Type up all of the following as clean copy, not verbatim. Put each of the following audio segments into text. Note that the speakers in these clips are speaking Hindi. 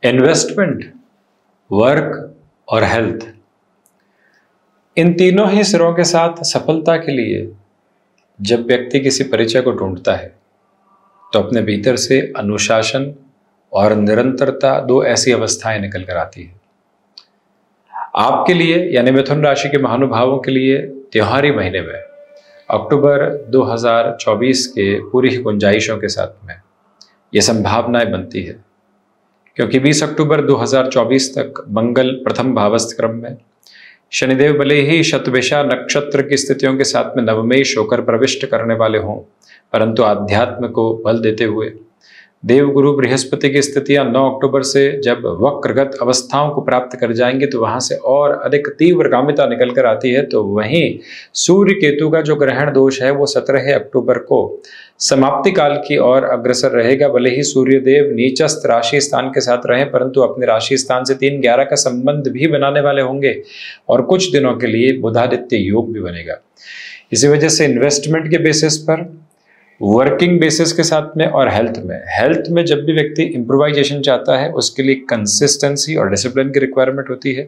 इन्वेस्टमेंट, वर्क और हेल्थ, इन तीनों ही सिरों के साथ सफलता के लिए जब व्यक्ति किसी परिचय को ढूंढता है तो अपने भीतर से अनुशासन और निरंतरता दो ऐसी अवस्थाएं निकल कर आती है। आपके लिए यानी मिथुन राशि के महानुभावों के लिए त्योहारी महीने में अक्टूबर 2024 के पूरी ही गुंजाइशों के साथ में ये संभावनाएं बनती है, क्योंकि 20 अक्टूबर 2024 तक मंगल प्रथम भावस्थ क्रम में, शनिदेव भले ही शतभिषा नक्षत्र की स्थितियों के साथ में नवमेश होकर प्रविष्ट करने वाले हों, परंतु आध्यात्म को बल देते हुए देवगुरु बृहस्पति की स्थितियां 9 अक्टूबर से जब वक्रगत अवस्थाओं को प्राप्त कर जाएंगे तो वहां से और अधिक तीव्रगामिता निकल कर आती है। तो वहीं सूर्य केतु का जो ग्रहण दोष है वो 17 अक्टूबर को समाप्ति काल की ओर अग्रसर रहेगा। भले ही सूर्यदेव नीचस्थ राशि स्थान के साथ रहें, परंतु अपने राशि स्थान से 3-11 का संबंध भी बनाने वाले होंगे और कुछ दिनों के लिए बुधादित्य योग भी बनेगा। इसी वजह से इन्वेस्टमेंट के बेसिस पर, वर्किंग बेसिस के साथ में और हेल्थ में जब भी व्यक्ति इम्प्रोवाइजेशन चाहता है उसके लिए कंसिस्टेंसी और डिसिप्लिन की रिक्वायरमेंट होती है।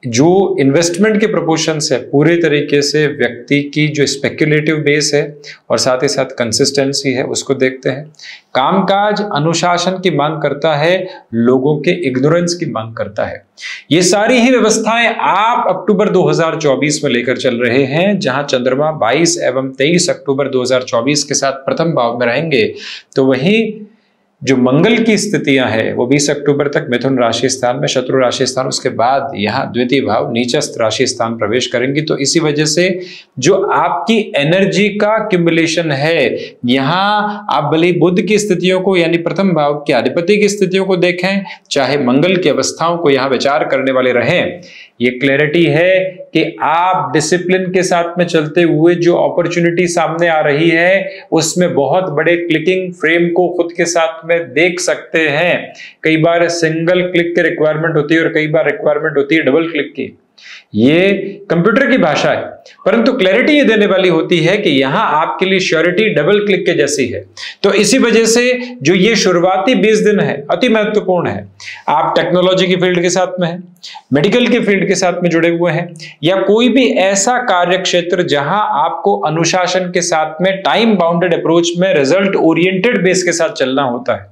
जो इन्वेस्टमेंट के प्रोपोर्शन से पूरे तरीके से व्यक्ति की जो स्पेक्युलेटिव बेस है और साथ ही साथ कंसिस्टेंसी है उसको देखते हैं। कामकाज अनुशासन की मांग करता है, लोगों के इग्नोरेंस की मांग करता है। ये सारी ही व्यवस्थाएं आप अक्टूबर 2024 में लेकर चल रहे हैं, जहां चंद्रमा 22 एवं 23 अक्टूबर 2024 के साथ प्रथम भाव में रहेंगे। तो वहीं जो मंगल की स्थितियां हैं वो 20 अक्टूबर तक मिथुन राशि स्थान में, शत्रु राशि स्थान, उसके बाद यहाँ द्वितीय भाव नीचस्थ राशि स्थान प्रवेश करेंगी। तो इसी वजह से जो आपकी एनर्जी का क्यूमुलेशन है, यहाँ आप भले बुध की स्थितियों को यानी प्रथम भाव के अधिपति की स्थितियों को देखें, चाहे मंगल की अवस्थाओं को यहाँ विचार करने वाले रहें, ये क्लैरिटी है कि आप डिसिप्लिन के साथ में चलते हुए जो अपॉर्चुनिटी सामने आ रही है उसमें बहुत बड़े क्लिकिंग फ्रेम को खुद के साथ में देख सकते हैं। कई बार सिंगल क्लिक की रिक्वायरमेंट होती है और कई बार रिक्वायरमेंट होती है डबल क्लिक की। ये कंप्यूटर की भाषा है, परंतु क्लैरिटी ये देने वाली होती है कि यहां आपके लिए श्योरिटी डबल क्लिक के जैसी है। तो इसी वजह से जो ये शुरुआती 20 दिन है अति महत्वपूर्ण है। आप टेक्नोलॉजी की फील्ड के साथ में हैं, मेडिकल के फील्ड के साथ में जुड़े हुए हैं, या कोई भी ऐसा कार्य क्षेत्र जहां आपको अनुशासन के साथ में टाइम बाउंडेड अप्रोच में रिजल्ट ओरिएंटेड बेस के साथ चलना होता है,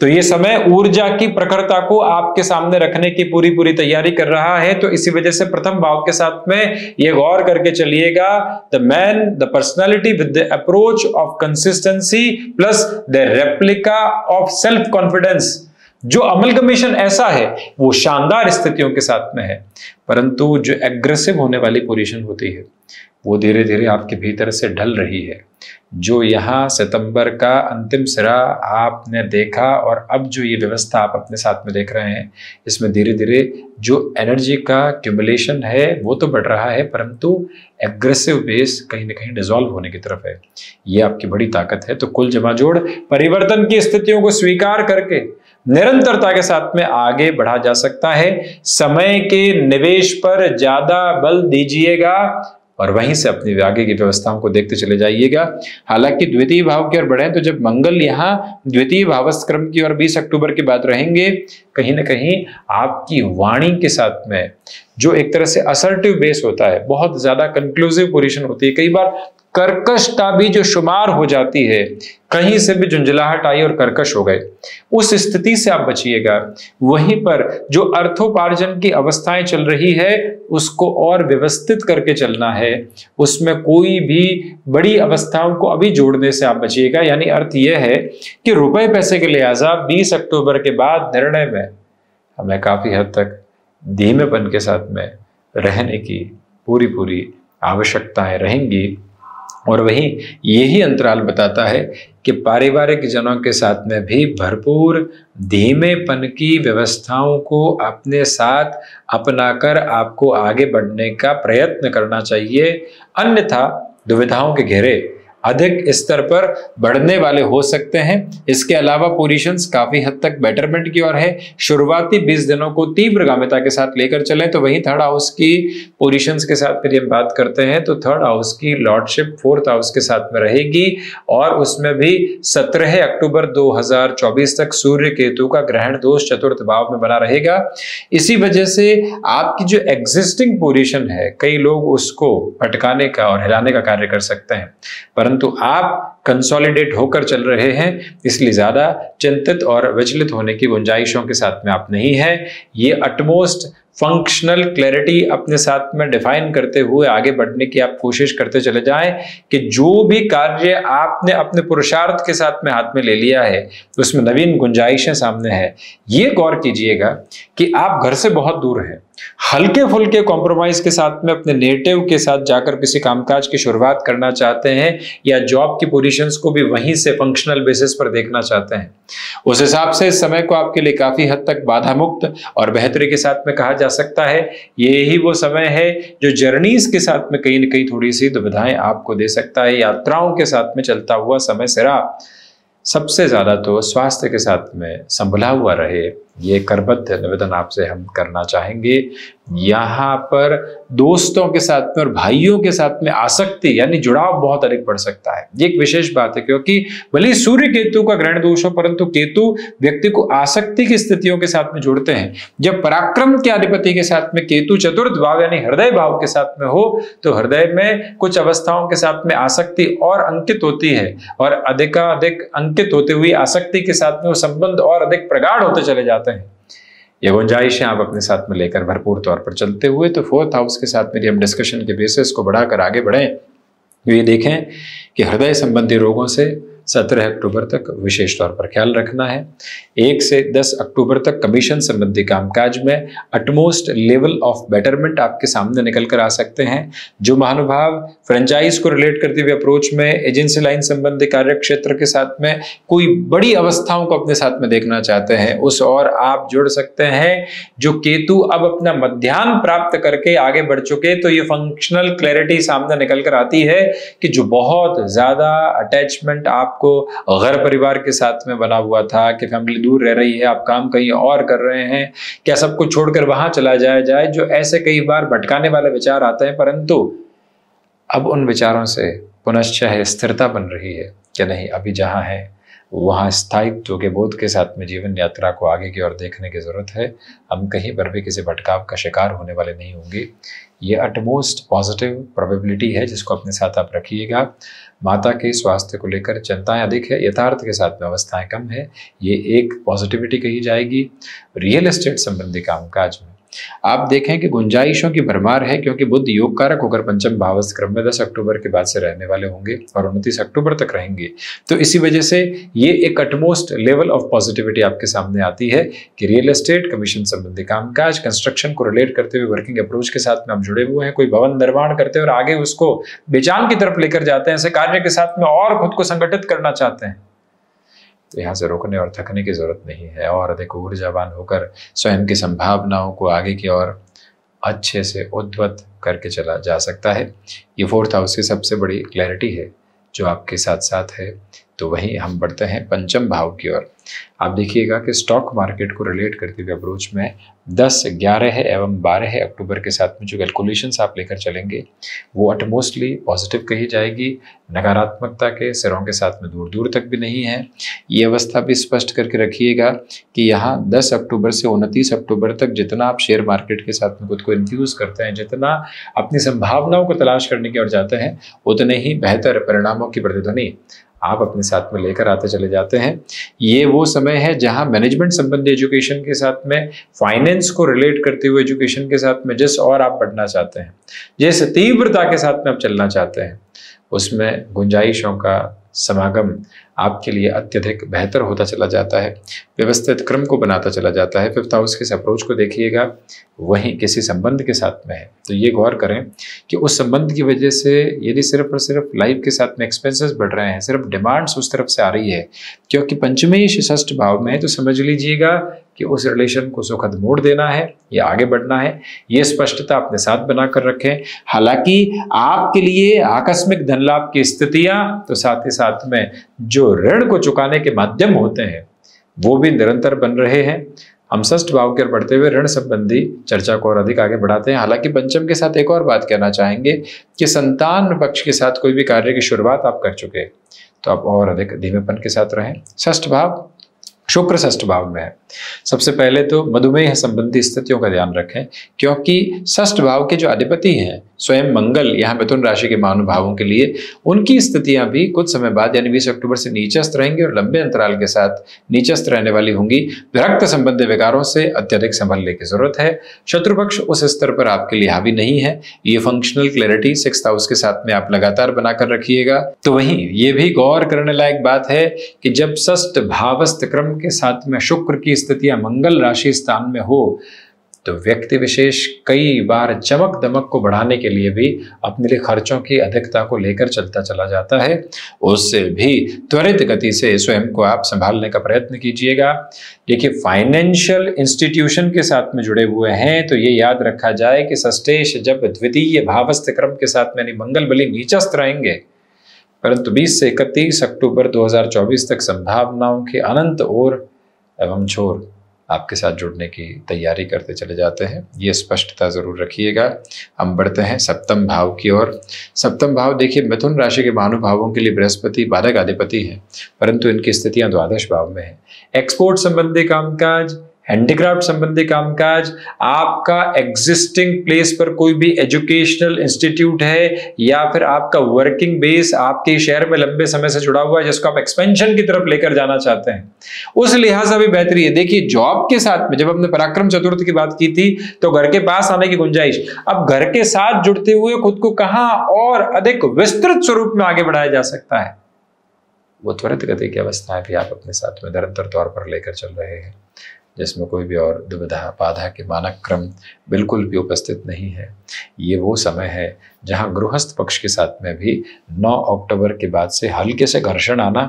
तो ये समय ऊर्जा की प्रखरता को आपके सामने रखने की पूरी तैयारी कर रहा है। तो इसी वजह से प्रथम भाव के साथ में ये गौर करके चलिएगा, the man the personality with the approach of consistency plus the replica of self confidence, जो अमलगमेशन ऐसा है वो शानदार स्थितियों के साथ में है, परंतु जो एग्रेसिव होने वाली पोजीशन होती है वो धीरे धीरे आपके भीतर से ढल रही है। जो यहाँ सितंबर का अंतिम सिरा आपने देखा और अब जो ये व्यवस्था आप अपने साथ में देख रहे हैं, इसमें धीरे धीरे जो एनर्जी का क्यूमुलेशन है वो तो बढ़ रहा है, परंतु एग्रेसिव बेस कहीं ना कहीं डिसॉल्व होने की तरफ है। ये आपकी बड़ी ताकत है। तो कुल जमाजोड़ परिवर्तन की स्थितियों को स्वीकार करके निरंतरता के साथ में आगे बढ़ा जा सकता है। समय के निवेश पर ज्यादा बल दीजिएगा और वहीं से अपनी आगे की व्यवस्थाओं को देखते चले जाइएगा। हालांकि द्वितीय भाव की ओर बढ़े तो जब मंगल यहाँ द्वितीय भावस्थ क्रम की ओर 20 अक्टूबर के बाद रहेंगे, कहीं ना कहीं आपकी वाणी के साथ में जो एक तरह से असर्टिव बेस होता है, बहुत ज्यादा कंक्लूसिव पोजीशन होती है, कई बार कर्कशता भी जो शुमार हो जाती है, कहीं से भी झुंझलाहट आई और कर्कश हो गए, उस स्थिति से आप बचिएगा। वहीं पर जो अर्थोपार्जन की अवस्थाएं चल रही है उसको और व्यवस्थित करके चलना है, उसमें कोई भी बड़ी अवस्थाओं को अभी जोड़ने से आप बचिएगा। यानी अर्थ यह है कि रुपए पैसे के लिहाजा 20 अक्टूबर के बाद निर्णय में हमें काफी हद तक धीमेपन के साथ में रहने की पूरी आवश्यकताएं रहेंगी। और वहीं यही अंतराल बताता है कि पारिवारिक जनों के साथ में भी भरपूर धीमेपन की व्यवस्थाओं को अपने साथ अपनाकर आपको आगे बढ़ने का प्रयत्न करना चाहिए। अन्यथा दुविधाओं के घेरे अधिक स्तर पर बढ़ने वाले हो सकते हैं। इसके अलावा पोजीशंस काफी हद तक बेटरमेंट की ओर है। शुरुआती 20 दिनों को तीव्रगामिता के साथ लेकर चलें तो वहीं थर्ड हाउस की पोजीशंस के साथ यदि हम बात करते हैं तो थर्ड हाउस की लॉर्डशिप फोर्थ हाउस के साथ में रहेगी और उसमें भी 17 अक्टूबर 2024 तक सूर्य केतु का ग्रहण दोष चतुर्थ भाव में बना रहेगा। इसी वजह से आपकी जो एग्जिस्टिंग पोजीशन है कई लोग उसको भटकाने का और हिलाने का कार्य कर सकते हैं, परंतु आप कंसोलिडेट होकर चल रहे हैं, इसलिए ज्यादा चिंतित और विचलित होने की गुंजाइशों के साथ में आप नहीं हैं। ये अटमोस्ट फंक्शनल क्लैरिटी अपने साथ में डिफाइन करते हुए आगे बढ़ने की आप कोशिश करते चले जाएं कि जो भी कार्य आपने अपने पुरुषार्थ के साथ में हाथ में ले लिया है उसमें नवीन गुंजाइशें सामने हैं। ये गौर कीजिएगा कि आप घर से बहुत दूर हैं, हल्के फुल्के कॉम्प्रोमाइज के साथ में अपने नेटिव के साथ जाकर किसी कामकाज की शुरुआत करना चाहते हैं या जॉब की पोजीशंस को भी वहीं से फंक्शनल बेसिस पर देखना चाहते हैं। उस हिसाब से इस समय को आपके लिए काफी हद तक बाधा मुक्त और बेहतरी के साथ में कहा जा सकता है। यही वो समय है जो जर्नीज के साथ में कहीं न कहीं थोड़ी सी दुविधाएं आपको दे सकता है। यात्राओं के साथ में चलता हुआ समय सिरा सबसे ज्यादा तो स्वास्थ्य के साथ में संभला हुआ रहे, ये करबद्ध निवेदन आपसे हम करना चाहेंगे। यहाँ पर दोस्तों के साथ में और भाइयों के साथ में आसक्ति यानी जुड़ाव बहुत अधिक बढ़ सकता है। ये एक विशेष बात है क्योंकि भले सूर्य केतु का ग्रहण दोष हो परंतु केतु व्यक्ति को आसक्ति की स्थितियों के साथ में जोड़ते हैं। जब पराक्रम के अधिपति के साथ में केतु चतुर्थ भाव यानी हृदय भाव के साथ में हो तो हृदय में कुछ अवस्थाओं के साथ में आसक्ति और अंकित होती है और अधिकाधिक अंकित होते हुए आसक्ति के साथ में वो संबंध और अधिक प्रगाढ़ होते चले जाते हैं। ये गुंजाइशें आप अपने साथ में लेकर भरपूर तौर पर चलते हुए तो फोर्थ हाउस के साथ में हम डिस्कशन के बेसिस को बढ़ाकर आगे बढ़ें तो ये देखें कि हृदय संबंधी रोगों से 17 अक्टूबर तक विशेष तौर पर ख्याल रखना है। 1 से 10 अक्टूबर तक कमीशन संबंधी कामकाज में अटमोस्ट लेवल ऑफ बेटरमेंट आपके सामने निकल कर आ सकते हैं। जो महानुभाव फ्रेंचाइज को रिलेट करते हुए अप्रोच में एजेंसी लाइन संबंधी कार्य क्षेत्र के साथ में कोई बड़ी अवस्थाओं को अपने साथ में देखना चाहते हैं उस और आप जुड़ सकते हैं। जो केतु अब अपना मध्याह्न प्राप्त करके आगे बढ़ चुके तो ये फंक्शनल क्लैरिटी सामने निकल कर आती है कि जो बहुत ज्यादा अटैचमेंट आप को घर परिवार के साथ में बना हुआ था कि फैमिली दूर रह रही है, आप काम कहीं और कर रहे हैं, क्या सबको छोड़कर वहां चला जाए, जो ऐसे कई बार भटकाने वाले विचार आते हैं, परंतु अब उन विचारों से पुनश्च स्थिरता बन रही है कि नहीं, अभी जहां है वहां स्थायित्व के बोध के साथ में जीवन यात्रा को आगे की ओर देखने की जरूरत है। हम कहीं पर भी किसी भटकाव का शिकार होने वाले नहीं होंगे। ये अटमोस्ट पॉजिटिव प्रोबेबिलिटी है जिसको अपने साथ आप रखिएगा। माता के स्वास्थ्य को लेकर चिंताएं अधिक है, यथार्थ के साथ में अवस्थाएं कम है, ये एक पॉजिटिविटी कही जाएगी। रियल एस्टेट संबंधी कामकाज में आप देखें कि गुंजाइशों की भरमार है क्योंकि बुध योग कारक होकर पंचम भावस्थ क्रम में 10 अक्टूबर के बाद से रहने वाले होंगे और 29 अक्टूबर तक रहेंगे। तो इसी वजह से ये एक अटमोस्ट लेवल ऑफ पॉजिटिविटी आपके सामने आती है कि रियल एस्टेट कमीशन संबंधी कामकाज कंस्ट्रक्शन को रिलेट करते हुए वर्किंग अप्रोच के साथ में आप जुड़े हुए हैं, कोई भवन निर्माण करते हैं और आगे उसको बेचान की तरफ लेकर जाते हैं, ऐसे कार्य के साथ में और खुद को संगठित करना चाहते हैं, तो यहाँ से रुकने और थकने की जरूरत नहीं है और अधिक ऊर्जावान होकर स्वयं की संभावनाओं को आगे की ओर अच्छे से उद्वत करके चला जा सकता है। ये फोर्थ हाउस की सबसे बड़ी क्लैरिटी है जो आपके साथ साथ है। तो वहीं हम बढ़ते हैं पंचम भाव की ओर। आप देखिएगा कि स्टॉक मार्केट को रिलेट करते हुए अप्रोच में 10, 11 एवं 12 अक्टूबर के साथ में जो कैलकुलेशंस आप लेकर चलेंगे वो अटमोस्टली पॉजिटिव कही जाएगी। नकारात्मकता के सिरों के साथ में दूर दूर तक भी नहीं है। ये अवस्था भी स्पष्ट करके रखिएगा कि यहाँ 10 अक्टूबर से 29 अक्टूबर तक जितना आप शेयर मार्केट के साथ में खुद को इन्फ्यूज करते हैं, जितना अपनी संभावनाओं को तलाश करने की ओर जाते हैं, उतने ही बेहतर परिणामों की प्रतिध्वनि आप अपने साथ में लेकर आते चले जाते हैं। ये वो समय है जहां मैनेजमेंट संबंधी एजुकेशन के साथ में फाइनेंस को रिलेट करते हुए एजुकेशन के साथ में जिस और आप बढ़ना चाहते हैं, जिस तीव्रता के साथ में आप चलना चाहते हैं, उसमें गुंजाइशों का समागम आपके लिए अत्यधिक बेहतर होता चला जाता है, व्यवस्थित क्रम को बनाता चला जाता है। फिफ्थ हाउस के इस अप्रोच को देखिएगा, वहीं किसी संबंध के साथ में है तो ये गौर करें कि उस संबंध की वजह से यदि सिर्फ और सिर्फ लाइफ के साथ में एक्सपेंसेस बढ़ रहे हैं, सिर्फ डिमांड्स उस तरफ से आ रही है क्योंकि पंचमेश षष्ठ भाव में है, तो समझ लीजिएगा कि उस रिलेशन को सुखद मोड़ देना है या आगे बढ़ना है, ये स्पष्टता अपने साथ बनाकर रखें। हालांकि आपके लिए आकस्मिक धन लाभ की स्थितियां, तो साथ ही साथ में जो ऋण को चुकाने के माध्यम होते हैं वो भी निरंतर बन रहे हैं। हम षष्ठ भाव की ओर बढ़ते हुए ऋण संबंधी चर्चा को और अधिक आगे बढ़ाते हैं। हालांकि पंचम के साथ एक और बात कहना चाहेंगे कि संतान पक्ष के साथ कोई भी कार्य की शुरुआत आप कर चुके तो आप और अधिक धीमेपन के साथ रहें। षष्ठ भाव, शुक्र षष्ठ भाव में है। सबसे पहले तो मधुमेह संबंधी स्थितियों का ध्यान रखें, क्योंकि षष्ठ भाव के जो अधिपति हैं स्वयं मंगल यहाँ मिथुन राशि के महानुभावों के लिए उनकी स्थितियां भी कुछ समय बाद यानी 20 अक्टूबर से नीचस्थ रहेंगी और लंबे अंतराल के साथ नीचस्थ रहने वाली होंगी। विरक्त संबंधी विकारों से अत्यधिक संभलने की जरूरत है। शत्रु पक्ष उस स्तर पर आपके लिए हावी नहीं है। ये फंक्शनल क्लैरिटी 6th हाउस के साथ में आप लगातार बनाकर रखिएगा। तो वहीं ये भी गौर करने लायक बात है कि जब षष्ठ भावस्थ क्रम के साथ में शुक्र की स्थितियां मंगल राशि स्थान में हो तो व्यक्ति विशेष कई बार चमक दमक को बढ़ाने के लिए भी अपने लिए खर्चों की अधिकता को लेकर चलता चला जाता है। उससे भी त्वरित गति से स्वयं को आप संभालने का प्रयत्न कीजिएगा। देखिए, फाइनेंशियल इंस्टीट्यूशन के साथ में जुड़े हुए हैं तो ये याद रखा जाए कि षष्ठेश जब द्वितीय भावस्थ क्रम के साथ में मंगल बली नीचस्थ रहेंगे, परंतु 20 से 31 अक्टूबर 2024 तक संभावनाओं के अनंत ओर एवं छोर आपके साथ जुड़ने की तैयारी करते चले जाते हैं। ये स्पष्टता जरूर रखिएगा। हम बढ़ते हैं सप्तम भाव की ओर। सप्तम भाव देखिए मिथुन राशि के महानुभावों के लिए बृहस्पति बाधक अधिपति हैं, परंतु इनकी स्थितियां द्वादश भाव में है। एक्सपोर्ट संबंधी कामकाज, हैंडीक्राफ्ट संबंधी कामकाज, आपका एग्जिस्टिंग प्लेस पर कोई भी एजुकेशनल इंस्टीट्यूट है या फिर आपका वर्किंग बेस आपके शहर में लंबे समय से जुड़ा हुआ है जिसको आप एक्सपेंशन की तरफ लेकर जाना चाहते हैं, उस लिहाज से भी बेहतरी है। देखिए, जॉब के साथ में जब हमने पराक्रम चतुर्थ की बात की थी तो घर के पास आने की गुंजाइश, अब घर के साथ जुड़ते हुए खुद को कहां और अधिक विस्तृत स्वरूप में आगे बढ़ाया जा सकता है, वो त्वरित गति की अवस्थाएं भी आप अपने साथ में निरंतर तौर पर लेकर चल रहे हैं, जिसमें कोई भी और दुविधा बाधा के मानक क्रम बिल्कुल भी उपस्थित नहीं है। ये वो समय है जहां गृहस्थ पक्ष के साथ में भी 9 अक्टूबर के बाद से हल्के से घर्षण आना,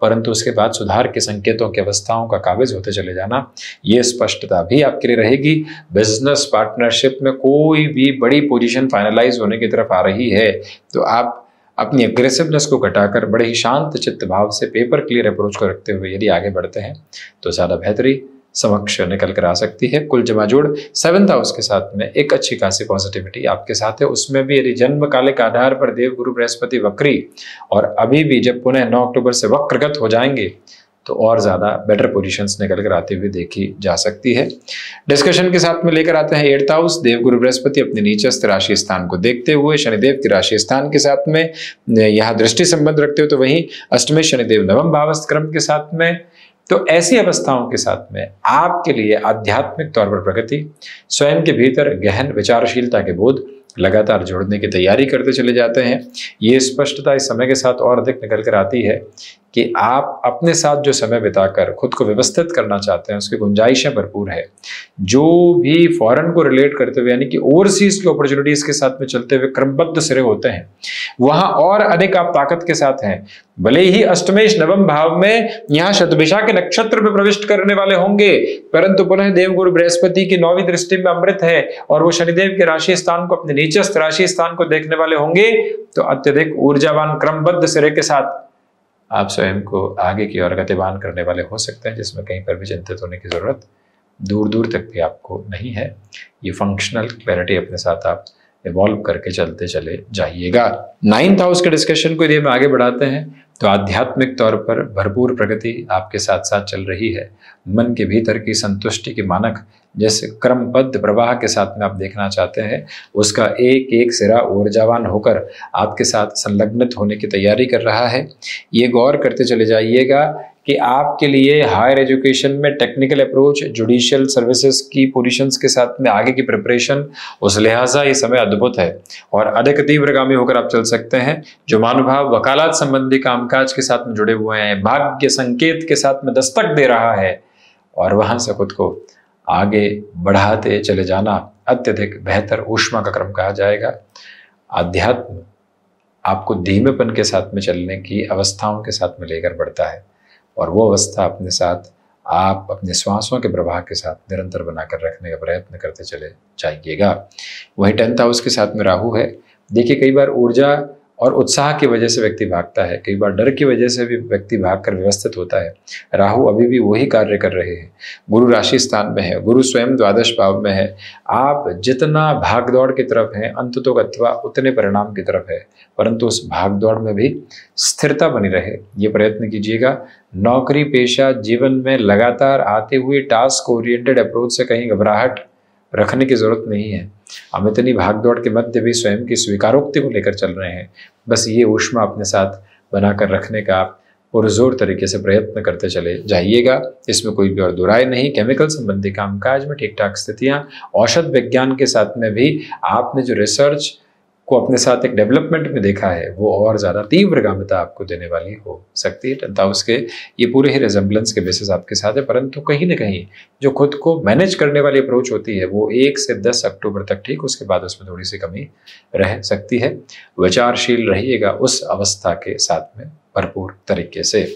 परंतु उसके बाद सुधार के संकेतों की अवस्थाओं का काबिज होते चले जाना, ये स्पष्टता भी आपके लिए रहेगी। बिजनेस पार्टनरशिप में कोई भी बड़ी पोजीशन फाइनलाइज होने की तरफ आ रही है तो आप अपनी अग्रेसिवनेस को घटाकर बड़े ही शांत चित्त भाव से पेपर क्लियर अप्रोच को रखते हुए यदि आगे बढ़ते हैं तो ज़्यादा बेहतरी समक्ष निकल कर आ सकती है। कुल जमाजोड़ 7th हाउस के साथ में एक अच्छी खासी पॉजिटिविटी आपके साथ है। उसमें भी यदि जन्म कालिक आधार पर देव गुरु बृहस्पति वक्री और अभी भी जब पुनः 9 अक्टूबर से वक्रगत हो जाएंगे तो और ज्यादा बेटर पोजीशंस निकल कर आते हुए देखी जा सकती है। डिस्कशन के साथ में लेकर आते हैं 8th हाउस। देव गुरु बृहस्पति अपने नीचस्थ राशि स्थान को देखते हुए शनिदेव की राशि स्थान के साथ में यहाँ दृष्टि संबंध रखते हुए तो वहीं अष्टमें शनिदेव नवम भावस्थ क्रम के साथ में, तो ऐसी अवस्थाओं के साथ में आपके लिए आध्यात्मिक तौर पर प्रगति, स्वयं के भीतर गहन विचारशीलता के बोध लगातार जोड़ने की तैयारी करते चले जाते हैं। ये स्पष्टता इस समय के साथ और अधिक निकल कर आती है कि आप अपने साथ जो समय बिताकर खुद को व्यवस्थित करना चाहते हैं उसकी गुंजाइशें भरपूर है। जो भी फॉरेन को रिलेट करते हुए यानी कि ओवरसीज की अपॉर्चुनिटीज के साथ में चलते हुए क्रमबद्ध सिरे होते हैं, वहां और अधिक आप ताकत के साथ हैं। भले ही अष्टमेश नवम भाव में यहाँ शतभिषा के नक्षत्र में प्रविष्ट करने वाले होंगे, परंतु पुनः देवगुरु बृहस्पति की 9वीं दृष्टि में अमृत है और वो शनिदेव के राशि स्थान को अपने नीचस्थ राशि स्थान को देखने वाले होंगे, तो अत्यधिक ऊर्जावान क्रमबद्ध सिरे के साथ आप स्वयं को आगे की ओर गतिवान करने वाले हो सकते हैं, जिसमें कहीं पर भी चिंतित होने की जरूरत दूर दूर तक भी आपको नहीं है। ये फंक्शनल क्लैरिटी अपने साथ आप इवॉल्व करके चलते चले जाइएगा। 9th हाउस के डिस्कशन को यदि हम आगे बढ़ाते हैं तो आध्यात्मिक तौर पर भरपूर प्रगति आपके साथ साथ चल रही है। मन के भीतर की संतुष्टि के मानक जैसे क्रमबद्ध प्रवाह के साथ में आप देखना चाहते हैं, उसका एक एक सिरा ऊर्जावान होकर आपके साथ संलग्नित होने की तैयारी कर रहा है। ये गौर करते चले जाइएगा कि आपके लिए हायर एजुकेशन में टेक्निकल अप्रोच, जुडिशियल सर्विसेज की पोजीशंस के साथ में आगे की प्रिपरेशन, उस लिहाजा ये समय अद्भुत है और अधिक तीव्रगामी होकर आप चल सकते हैं। जो महानुभाव वकालत संबंधी कामकाज के साथ में जुड़े हुए हैं, भाग्य संकेत के साथ में दस्तक दे रहा है और वहां से खुद को आगे बढ़ाते चले जाना अत्यधिक बेहतर ऊष्मा का क्रम कहा जाएगा। आध्यात्म आपको धीमेपन के साथ में चलने की अवस्थाओं के साथ में लेकर बढ़ता है और वो अवस्था अपने साथ आप अपने श्वासों के प्रवाह के साथ निरंतर बनाकर रखने का प्रयत्न करते चले जाइएगा। वहीं 10th हाउस के साथ में राहु है। देखिए, कई बार ऊर्जा और उत्साह की वजह से व्यक्ति भागता है, कई बार डर की वजह से भी व्यक्ति भागकर व्यवस्थित होता है। राहु अभी भी वही कार्य कर रहे हैं। गुरु राशि स्थान में है, गुरु स्वयं द्वादश भाव में है। आप जितना भागदौड़ की तरफ हैं अंततोगत्वा उतने परिणाम की तरफ है, परंतु उस भागदौड़ में भी स्थिरता बनी रहे, ये प्रयत्न कीजिएगा। नौकरी पेशा जीवन में लगातार आते हुए टास्क ओरिएंटेड अप्रोच से कहीं घबराहट रखने की जरूरत नहीं है। हम इतनी भागदौड़ के मध्य भी स्वयं की स्वीकारोक्ति को लेकर चल रहे हैं। बस ये ऊष्मा अपने साथ बनाकर रखने का आप पुरजोर तरीके से प्रयत्न करते चले जाइएगा। इसमें कोई भी और दुराय नहीं। केमिकल संबंधी कामकाज में ठीक ठाक स्थितियां, औषध विज्ञान के साथ में भी आपने जो रिसर्च को अपने साथ एक डेवलपमेंट में देखा है वो और ज़्यादा तीव्रगामिता आपको देने वाली हो सकती है। 10th हाउस के ये पूरे ही रिजेम्बलेंस के बेसिस आपके साथ है, परंतु कहीं ना कहीं जो खुद को मैनेज करने वाली अप्रोच होती है वो 1 से 10 अक्टूबर तक ठीक, उसके बाद उसमें थोड़ी सी कमी रह सकती है। विचारशील रहिएगा उस अवस्था के साथ में भरपूर तरीके से।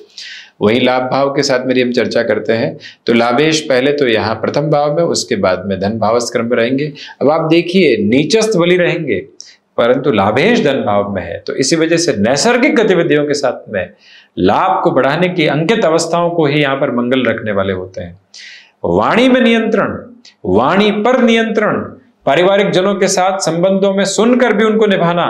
वहीं लाभ भाव के साथ मेरी हम चर्चा करते हैं तो लाभेश पहले तो यहाँ प्रथम भाव में, उसके बाद में धन भाव क्रम में रहेंगे। अब आप देखिए, नीचस्थ बली रहेंगे परंतु लाभेश धन भाव में है, तो इसी वजह से नैसर्गिक गतिविधियों के साथ में लाभ को बढ़ाने की अंकित अवस्थाओं को ही यहाँ पर मंगल रखने वाले होते हैं। वाणी में नियंत्रण, वाणी पर नियंत्रण, पारिवारिक जनों के साथ संबंधों में सुनकर भी उनको निभाना,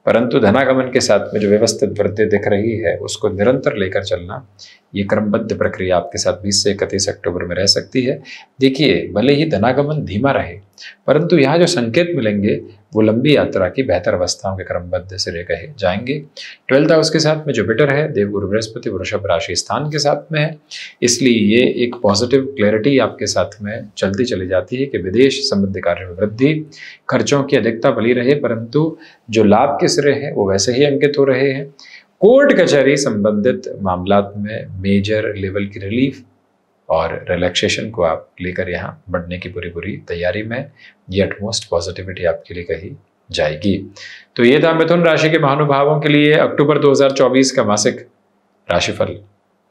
परंतु धनागमन के साथ में जो व्यवस्थित वृद्धि दिख रही है उसको निरंतर लेकर चलना, ये क्रमबद्ध प्रक्रिया आपके साथ 20 से 31 अक्टूबर में रह सकती है। देखिए, भले ही धनागमन धीमा रहे परंतु यहाँ जो संकेत मिलेंगे वो लंबी यात्रा की बेहतर अवस्थाओं के क्रमबद्ध सिरे कहे जाएंगे। 12th हाउस के साथ में जुपिटर है, देवगुरु बृहस्पति वृषभ राशि स्थान के साथ में है, इसलिए ये एक पॉजिटिव क्लैरिटी आपके साथ में चलती चली जाती है कि विदेश संबंधी कार्य में वृद्धि, खर्चों की अधिकता बनी रहे, परंतु जो लाभ के सिरे हैं वो वैसे ही अंकित हो रहे हैं। कोर्ट कचहरी संबंधित मामलात में मेजर लेवल की रिलीफ और रिलैक्सेशन को आप लेकर यहाँ बढ़ने की पूरी तैयारी में, ये अटमोस्ट पॉजिटिविटी आपके लिए कही जाएगी। तो ये था मिथुन राशि के महानुभावों के लिए अक्टूबर 2024 का मासिक राशिफल।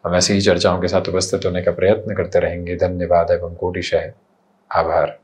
हम ऐसी ही चर्चाओं के साथ उपस्थित होने का प्रयत्न करते रहेंगे। धन्यवाद एवं कोटिशः आभार।